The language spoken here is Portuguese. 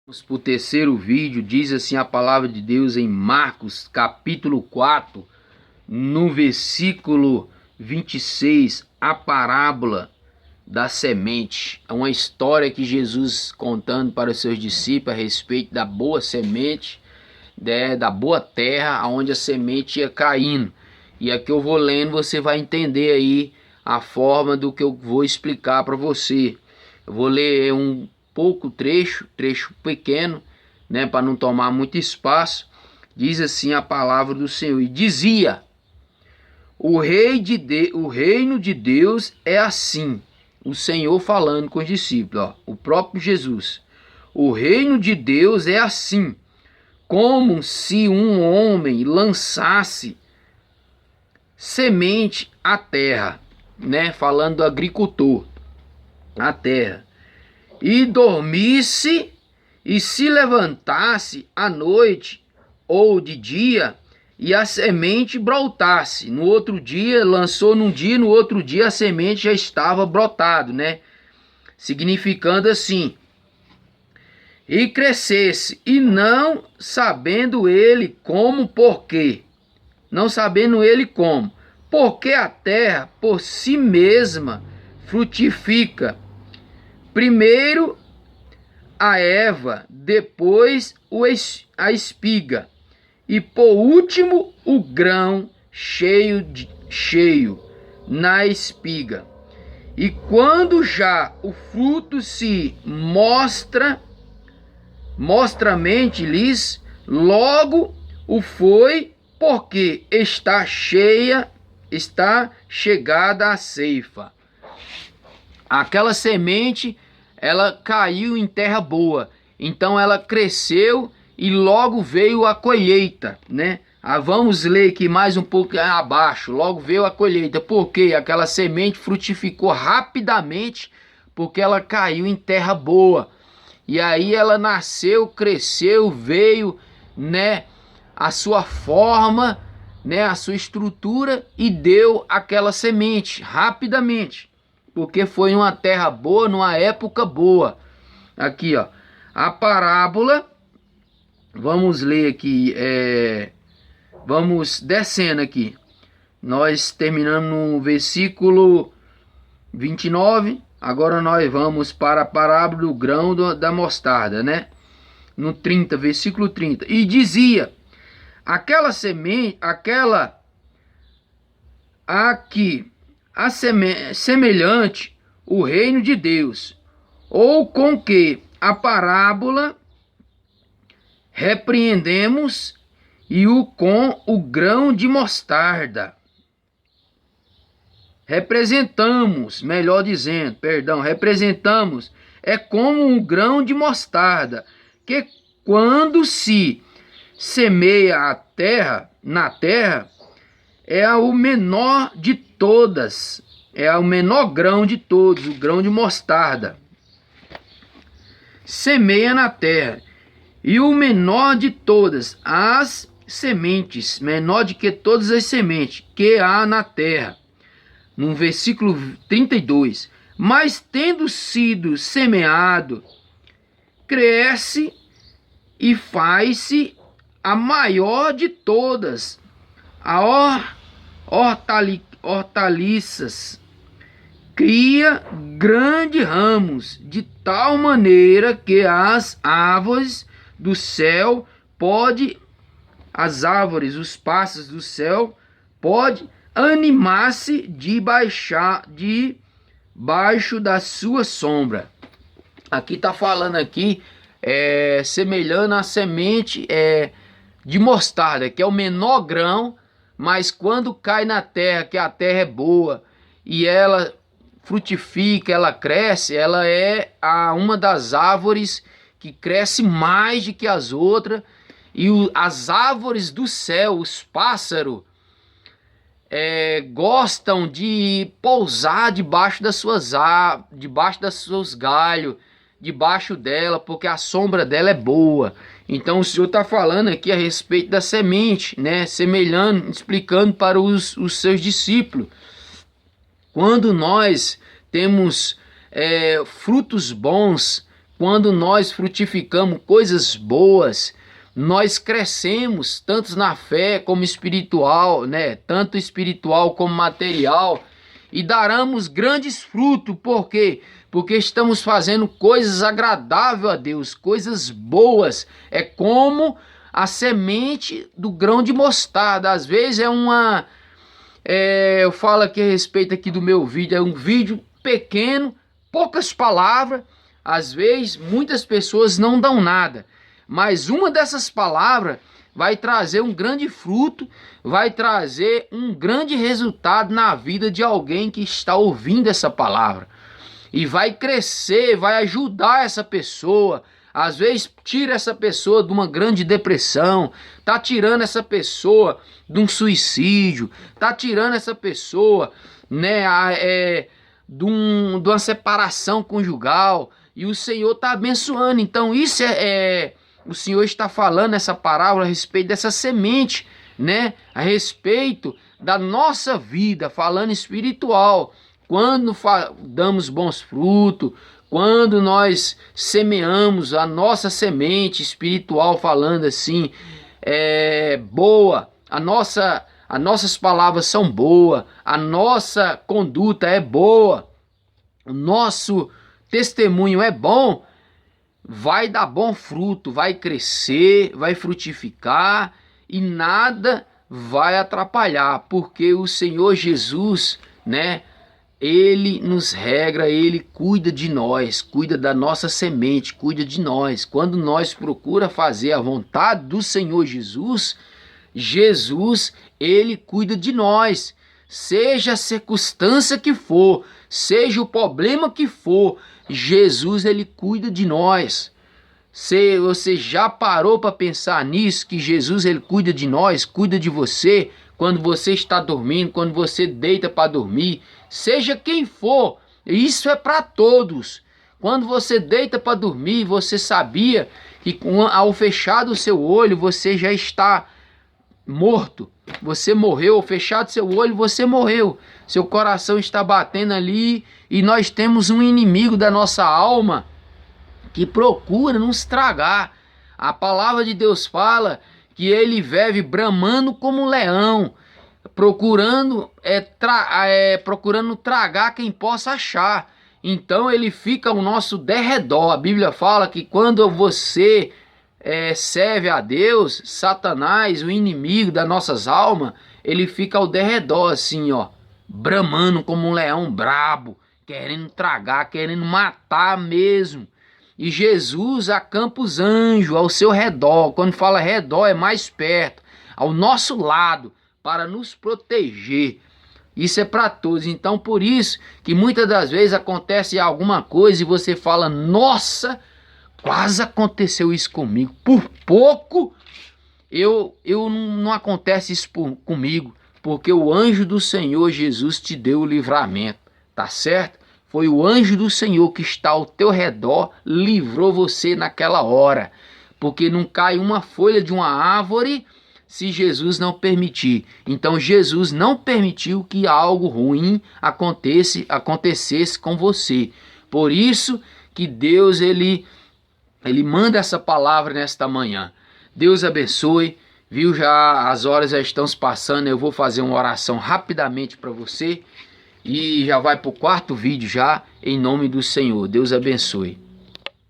Vamos para o terceiro vídeo. Diz assim a palavra de Deus em Marcos capítulo 4, no versículo 26, a parábola da semente. É uma história que Jesus contando para os seus discípulos a respeito da boa semente, da boa terra, onde a semente ia caindo. E aqui eu vou lendo, você vai entender aí a forma do que eu vou explicar para você. Eu vou ler um pouco trecho pequeno, né, para não tomar muito espaço. Diz assim a palavra do Senhor: e dizia: o reino de Deus é assim. O Senhor falando com os discípulos, ó, o próprio Jesus. O reino de Deus é assim, como se um homem lançasse semente à terra, né, falando do agricultor, a terra, e dormisse e se levantasse à noite ou de dia, e a semente brotasse. No outro dia, lançou num dia, no outro dia a semente já estava brotado, né? Significando assim: e crescesse, e não sabendo ele como, porquê. Não sabendo ele como. Porque a terra por si mesma frutifica. Primeiro a erva, depois a espiga, e por último o grão cheio na espiga. E quando já o fruto se mostramente lhes, logo o foi, porque está chegada a ceifa. Aquela semente, ela caiu em terra boa, então ela cresceu e logo veio a colheita, né? Vamos ler aqui mais um pouco abaixo. Logo veio a colheita, porque aquela semente frutificou rapidamente, porque ela caiu em terra boa. E aí ela nasceu, cresceu, veio, né, a sua forma, né, a sua estrutura, e deu aquela semente rapidamente, porque foi numa terra boa, numa época boa. Aqui, ó, a parábola, vamos ler aqui, vamos descendo aqui. Nós terminamos no versículo 29, agora nós vamos para a parábola do grão da mostarda, né? No 30, versículo 30. E dizia: aquela semente, semelhante o reino de Deus, ou com que a parábola repreendemos, e com o grão de mostarda. Representamos é como um grão de mostarda, que quando se semeia na terra, é o menor de todas, é o menor grão de todos, o grão de mostarda. Semeia na terra, e o menor de todas as sementes, menor de que todas as sementes que há na terra. No versículo 32, mas tendo sido semeado, cresce e faz-se a maior de todas a hortaliças, cria grandes ramos, de tal maneira que as árvores do céu os pássaros do céu pode animar-se debaixo da sua sombra. Aqui está falando aqui, semelhando a semente de mostarda, que é o menor grão, mas quando cai na terra, que a terra é boa e ela frutifica, ela cresce, ela é uma das árvores que cresce mais do que as outras. E as árvores do céu, os pássaros, gostam de pousar debaixo dos seus galhos, debaixo dela, porque a sombra dela é boa. Então o Senhor está falando aqui a respeito da semente, né? Semelhando, explicando para os seus discípulos. Quando nós temos frutos bons quando nós frutificamos coisas boas, nós crescemos tanto na fé como espiritual, né? Tanto espiritual como material, e daremos grandes frutos. Por quê? Porque estamos fazendo coisas agradáveis a Deus, coisas boas. É como a semente do grão de mostarda. Às vezes eu falo aqui a respeito aqui do meu vídeo, é um vídeo pequeno, poucas palavras. Às vezes muitas pessoas não dão nada, mas uma dessas palavras vai trazer um grande fruto, vai trazer um grande resultado na vida de alguém que está ouvindo essa palavra. E vai crescer, vai ajudar essa pessoa. Às vezes tira essa pessoa de uma grande depressão, tá tirando essa pessoa de um suicídio, tá tirando essa pessoa, né, de uma separação conjugal. E o Senhor está abençoando. Então isso o Senhor está falando essa parábola a respeito dessa semente, né? A respeito da nossa vida, falando espiritual. Quando damos bons frutos, quando nós semeamos a nossa semente espiritual, falando assim, boa, as nossas palavras são boas, a nossa conduta é boa, o nosso testemunho é bom, vai dar bom fruto, vai crescer, vai frutificar e nada vai atrapalhar, porque o Senhor Jesus, né, Ele nos regra, Ele cuida de nós, cuida da nossa semente, cuida de nós. Quando nós procura fazer a vontade do Senhor Jesus, Ele cuida de nós. Seja a circunstância que for, seja o problema que for, Jesus, Ele cuida de nós. Você já parou para pensar nisso, que Jesus, Ele cuida de nós, cuida de você, quando você está dormindo, quando você deita para dormir, seja quem for, isso é para todos. Quando você deita para dormir, você sabia que ao fechar o seu olho, você já está morto. Você morreu, ao fechar seu olho, você morreu. Seu coração está batendo ali e nós temos um inimigo da nossa alma que procura nos tragar. A palavra de Deus fala que ele vive bramando como um leão, procurando tragar quem possa achar. Então ele fica ao nosso derredor. A Bíblia fala que quando você serve a Deus, Satanás, o inimigo das nossas almas, ele fica ao derredor assim, ó, bramando como um leão brabo, querendo tragar, querendo matar mesmo. E Jesus acampa os anjos ao seu redor. Quando fala redor, é mais perto, ao nosso lado, para nos proteger. Isso é para todos. Então por isso que muitas das vezes acontece alguma coisa e você fala, nossa, quase aconteceu isso comigo. Por pouco não acontece isso comigo, porque o anjo do Senhor Jesus te deu o livramento, tá certo? Foi o anjo do Senhor que está ao teu redor, livrou você naquela hora. Porque não cai uma folha de uma árvore se Jesus não permitir. Então Jesus não permitiu que algo ruim acontecesse com você. Por isso que Deus ele manda essa palavra nesta manhã. Deus abençoe. Viu, já as horas já estão se passando. Eu vou fazer uma oração rapidamente para você. E já vai para o quarto vídeo já, em nome do Senhor. Deus abençoe.